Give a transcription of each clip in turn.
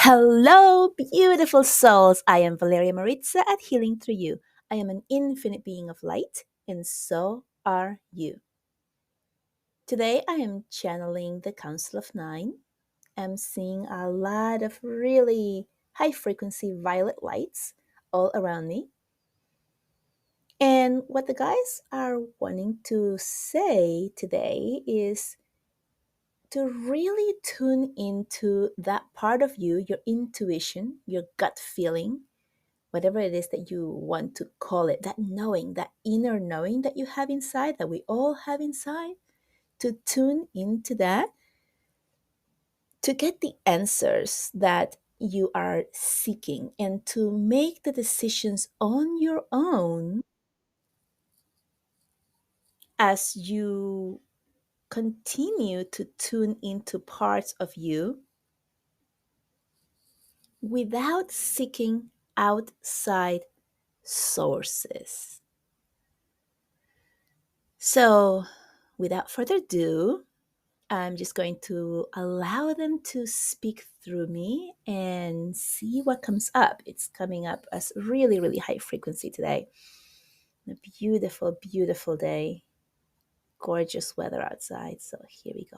Hello, beautiful souls. I am Valeria Maritza at Healing Through You. I am an infinite being of light, and so are you. Today, I am channeling the Council of Nine. I'm seeing a lot of really high frequency violet lights all around me. And what the guys are wanting to say today is to really tune into that part of you, your intuition, your gut feeling, whatever it is that you want to call it, that knowing, that inner knowing that you have inside, that we all have inside, to tune into that, to get the answers that you are seeking, and to make the decisions on your own as you continue to tune into parts of you without seeking outside sources. So, without further ado, I'm just going to allow them to speak through me and see what comes up. It's coming up as really, really high frequency today. A beautiful, beautiful day. Gorgeous weather outside. So here we go.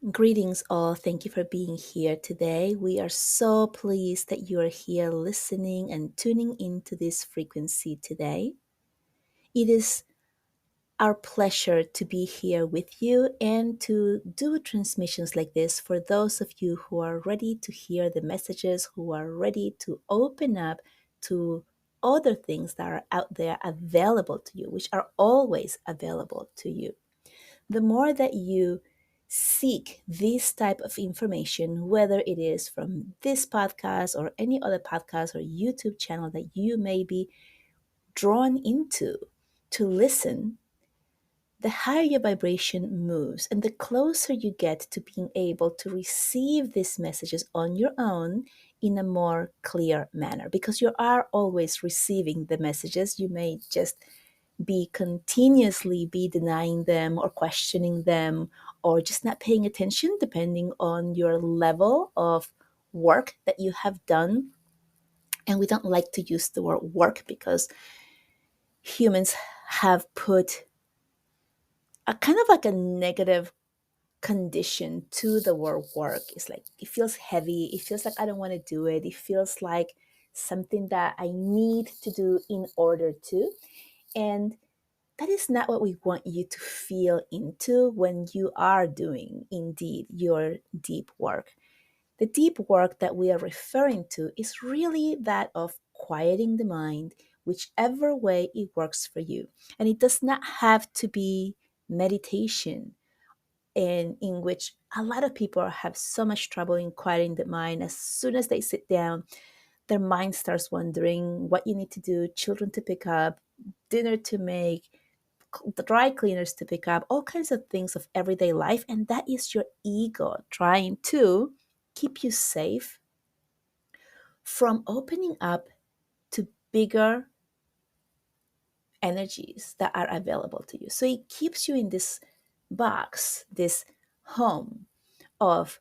Greetings, all. Thank you for being here today. We are so pleased that you are here listening and tuning into this frequency today. It is our pleasure to be here with you and to do transmissions like this for those of you who are ready to hear the messages, who are ready to open up to other things that are out there available to you, which are always available to you. The more that you seek this type of information, whether it is from this podcast or any other podcast or YouTube channel that you may be drawn into to listen, the higher your vibration moves and the closer you get to being able to receive these messages on your own in a more clear manner, because you are always receiving the messages. You may just be continuously be denying them or questioning them or just not paying attention, depending on your level of work that you have done. And we don't like to use the word work because humans have put a kind of like a negative condition to the word work. It's like it feels heavy. It feels like I don't want to do it. It feels like something that I need to do in order to. And that is not what we want you to feel into when you are doing indeed your deep work. The deep work that we are referring to is really that of quieting the mind, whichever way it works for you. And it does not have to be meditation, and in which a lot of people have so much trouble in quieting the mind. As soon as they sit down, their mind starts wondering what you need to do, children to pick up, dinner to make, the dry cleaners to pick up, all kinds of things of everyday life. And that is your ego trying to keep you safe from opening up to bigger energies that are available to you. So it keeps you in this box, this home of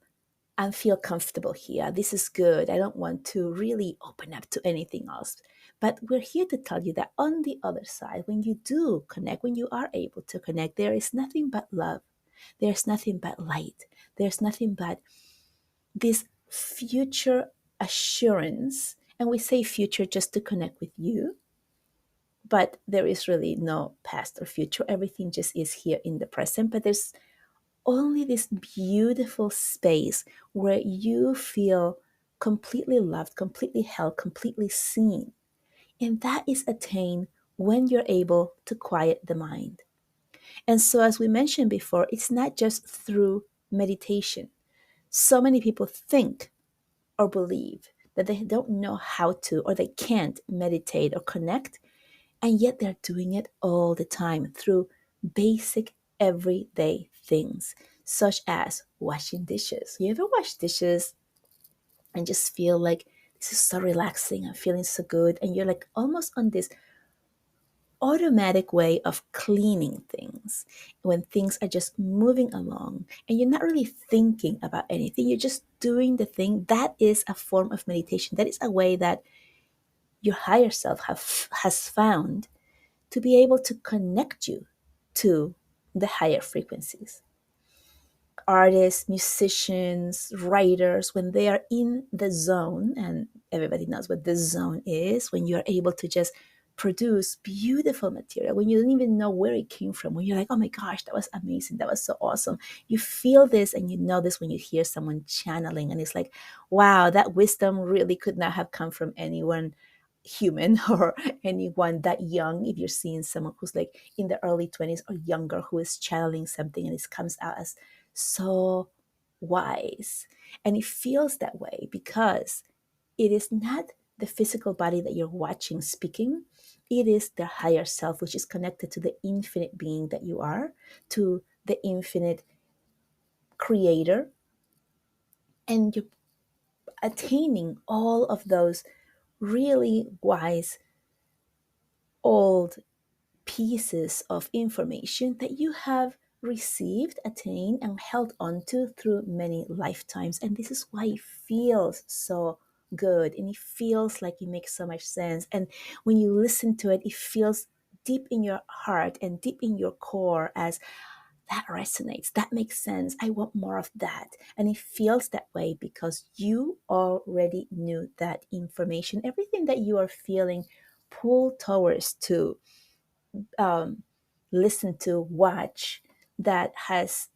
and feel comfortable here. This is good. I don't want to really open up to anything else. But we're here to tell you that on the other side, when you do connect, when you are able to connect, there is nothing but love. There's nothing but light. There's nothing but this future assurance. And we say future just to connect with you, but there is really no past or future. Everything just is here in the present. But there's only this beautiful space where you feel completely loved, completely held, completely seen. And that is attained when you're able to quiet the mind. And so, as we mentioned before, it's not just through meditation. So many people think or believe that they don't know how to or they can't meditate or connect, and yet they're doing it all the time through basic everyday things, such as washing dishes. You ever wash dishes and just feel like this is so relaxing, I'm feeling so good, and you're like almost on this automatic way of cleaning things, when things are just moving along and you're not really thinking about anything, you're just doing the thing. That is a form of meditation. That is a way that your higher self has found to be able to connect you to the higher frequencies. Artists, musicians, writers, when they are in the zone, and everybody knows what the zone is, when you're able to just produce beautiful material, when you don't even know where it came from, when you're like, oh my gosh, that was amazing, that was so awesome. You feel this and you know this when you hear someone channeling, and it's like, wow, that wisdom really could not have come from anyone human or anyone that young. If you're seeing someone who's like in the early 20s or younger who is channeling something and it comes out as so wise. And it feels that way because it is not the physical body that you're watching speaking. It is the higher self, which is connected to the infinite being that you are, to the infinite creator. And you're attaining all of those really wise, old pieces of information that you have received, attained, and held onto through many lifetimes. And this is why it feels so good and it feels like it makes so much sense. And when you listen to it, it feels deep in your heart and deep in your core as that resonates, that makes sense, I want more of that. And it feels that way because you already knew that information. Everything that you are feeling pull towards to um, listen to, watch, that has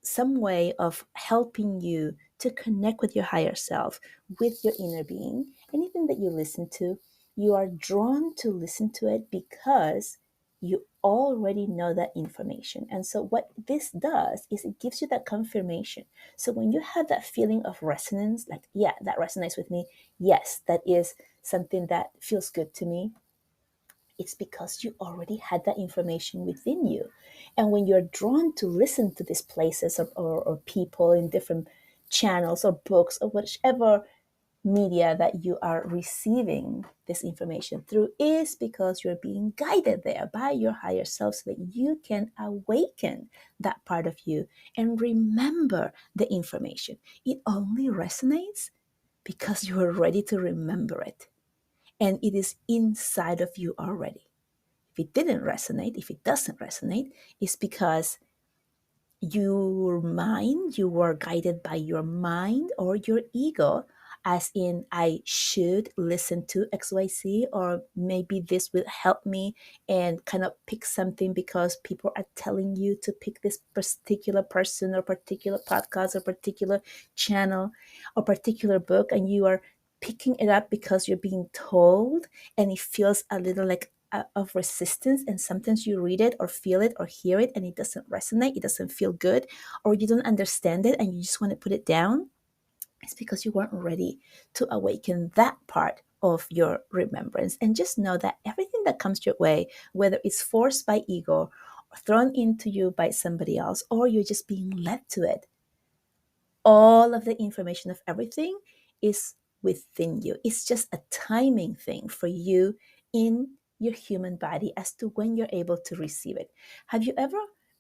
some way of helping you to connect with your higher self, with your inner being. Anything that you listen to, you are drawn to listen to it because you already know that information. And so, what this does is it gives you that confirmation. So, when you have that feeling of resonance, like, yeah, that resonates with me, yes, that is something that feels good to me, it's because you already had that information within you. And when you're drawn to listen to these places or people in different channels or books or whichever media that you are receiving this information through, is because you're being guided there by your higher self so that you can awaken that part of you and remember the information. It only resonates because you are ready to remember it. And it is inside of you already. If it didn't resonate, if it doesn't resonate, it's because your mind, you were guided by your mind or your ego, as in, I should listen to XYZ, or maybe this will help me, and kind of pick something because people are telling you to pick this particular person or particular podcast or particular channel or particular book, and you are picking it up because you're being told, and it feels a little like of resistance, and sometimes you read it or feel it or hear it and it doesn't resonate, it doesn't feel good, or you don't understand it and you just want to put it down. It's because you weren't ready to awaken that part of your remembrance. And just know that everything that comes your way, whether it's forced by ego or thrown into you by somebody else, or you're just being led to it, all of the information of everything is within you. It's just a timing thing for you in your human body as to when you're able to receive it. Have you ever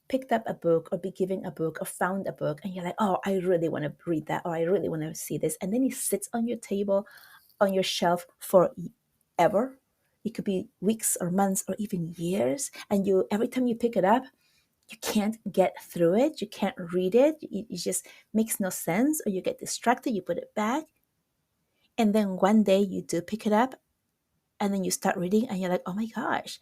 picked up a book or be given a book or found a book and you're like, oh, I really want to read that, or I really want to see this, and then it sits on your table, on your shelf for ever? It could be weeks or months or even years, and you, every time you pick it up, you can't get through it, you can't read it, it just makes no sense, or you get distracted, you put it back, and then one day you do pick it up and then you start reading and you're like, oh my gosh,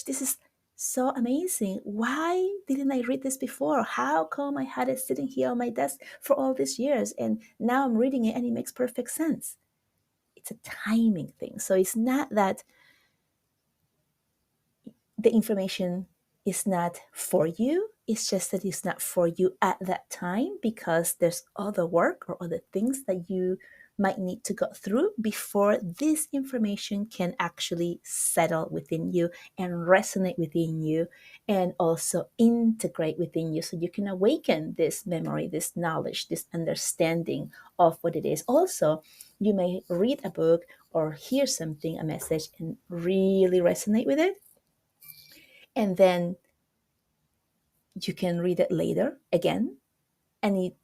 this is so amazing. Why didn't I read this before? How come I had it sitting here on my desk for all these years and now I'm reading it and it makes perfect sense? It's a timing thing. So it's not that the information is not for you. It's just that it's not for you at that time because there's other work or other things that you might need to go through before this information can actually settle within you and resonate within you and also integrate within you so you can awaken this memory, this knowledge, this understanding of what it is. Also, you may read a book or hear something, a message, and really resonate with it. And then you can read it later again, and it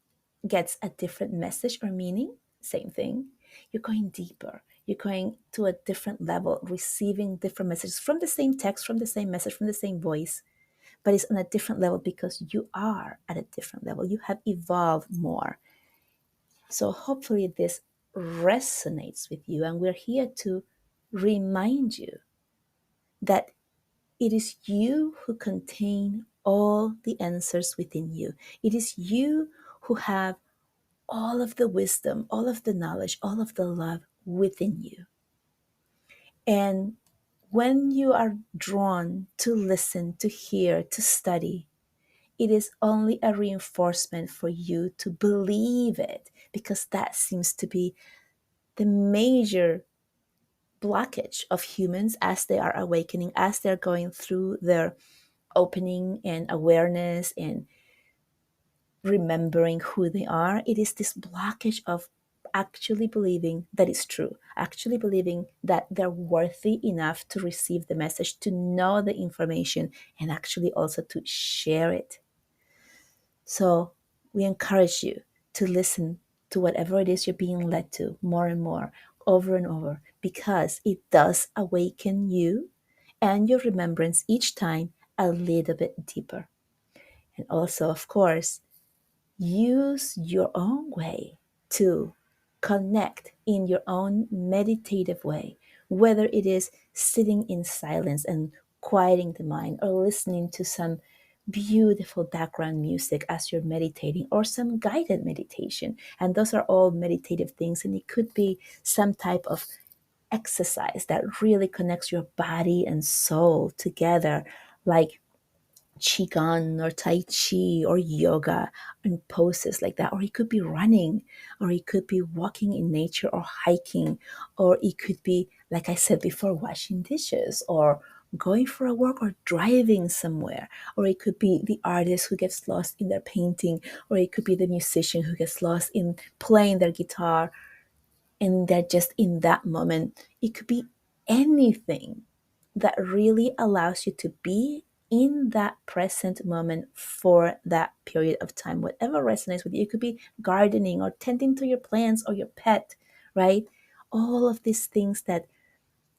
gets a different message or meaning. Same thing. You're going deeper. You're going to a different level, receiving different messages from the same text, from the same message, from the same voice, but it's on a different level because you are at a different level. You have evolved more. So hopefully this resonates with you. And we're here to remind you that it is you who contain all the answers within you. It is you who have all of the wisdom, all of the knowledge, all of the love within you. And when you are drawn to listen, to hear, to study, it is only a reinforcement for you to believe it, because that seems to be the major blockage of humans as they are awakening, as they're going through their opening and awareness and remembering who they are. It is this blockage of actually believing that it's true, actually believing that they're worthy enough to receive the message, to know the information, and actually also to share it. So we encourage you to listen to whatever it is you're being led to more and more, over and over, because it does awaken you and your remembrance each time a little bit deeper. And also, of course, use your own way to connect in your own meditative way, whether it is sitting in silence and quieting the mind, or listening to some beautiful background music as you're meditating, or some guided meditation. And those are all meditative things. And it could be some type of exercise that really connects your body and soul together, like qigong or tai chi or yoga and poses like that. Or it could be running, or it could be walking in nature or hiking, or it could be, like I said before, washing dishes or going for a walk or driving somewhere. Or it could be the artist who gets lost in their painting, or it could be the musician who gets lost in playing their guitar, and they're just in that moment. It could be anything that really allows you to be in that present moment for that period of time, whatever resonates with you. It could be gardening or tending to your plants or your pet, right? All of these things that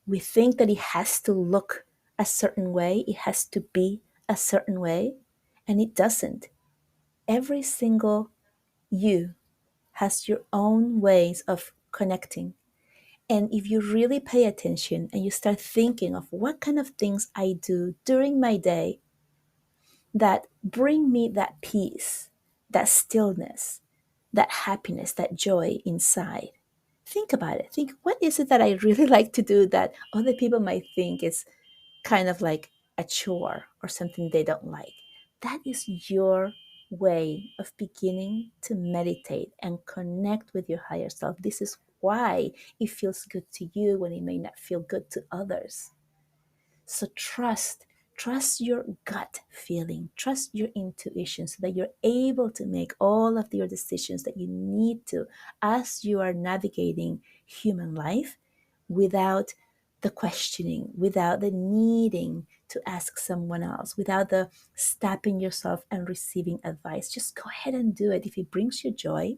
we think that it has to look a certain way, it has to be a certain way, and it doesn't. Every single you has your own ways of connecting. And if you really pay attention and you start thinking of what kind of things I do during my day that bring me that peace, that stillness, that happiness, that joy inside, think about it. Think, what is it that I really like to do that other people might think is kind of like a chore or something they don't like? That is your way of beginning to meditate and connect with your higher self. This is why it feels good to you when it may not feel good to others. So trust your gut feeling, trust your intuition, so that you're able to make all of your decisions that you need to as you are navigating human life, without the questioning, without the needing to ask someone else, without the stopping yourself and receiving advice. Just go ahead and do it. If it brings you joy,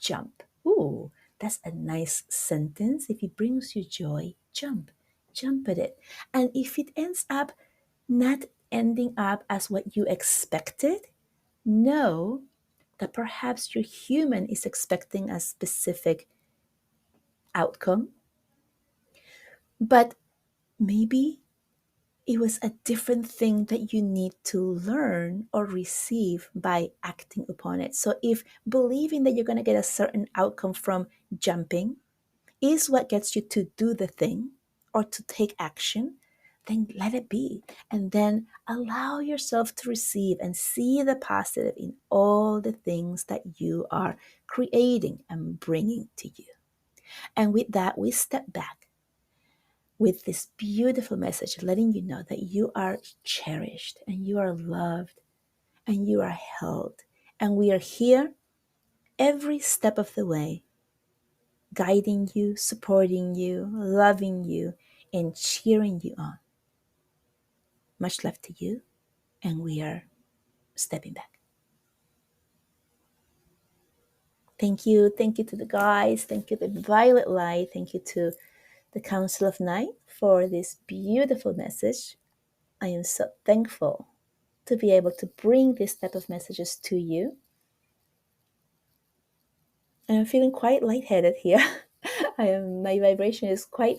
jump. Ooh, that's a nice sentence. If it brings you joy, jump. Jump at it. And if it ends up not ending up as what you expected, know that perhaps your human is expecting a specific outcome, but maybe it was a different thing that you need to learn or receive by acting upon it. So if believing that you're going to get a certain outcome from jumping is what gets you to do the thing or to take action, then let it be. And then allow yourself to receive and see the positive in all the things that you are creating and bringing to you. And with that, we step back with this beautiful message letting you know that you are cherished and you are loved and you are held. And we are here every step of the way, guiding you, supporting you, loving you, and cheering you on. Much love to you, and we are stepping back. Thank you. Thank you to the guys. Thank you to the Violet Light. Thank you to the Council of Night for this beautiful message. I am so thankful to be able to bring this type of messages to you. And I'm feeling quite lightheaded here. My vibration is quite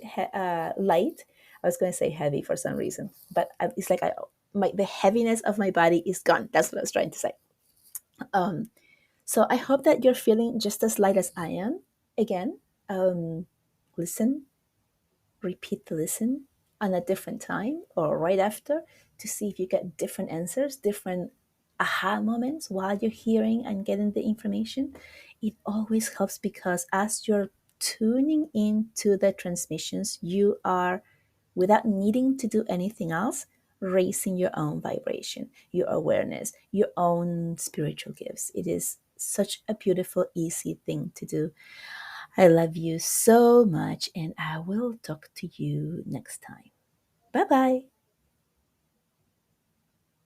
light. I was going to say heavy for some reason, but it's like the heaviness of my body is gone. That's what I was trying to say. So I hope that you're feeling just as light as I am. Again, listen, repeat the listen on a different time or right after to see if you get different answers, different aha moments while you're hearing and getting the information. It always helps because as you're tuning into the transmissions, you are, without needing to do anything else, raising your own vibration, your awareness, your own spiritual gifts. It is such a beautiful, easy thing to do. I love you so much, and I will talk to you next time. Bye bye.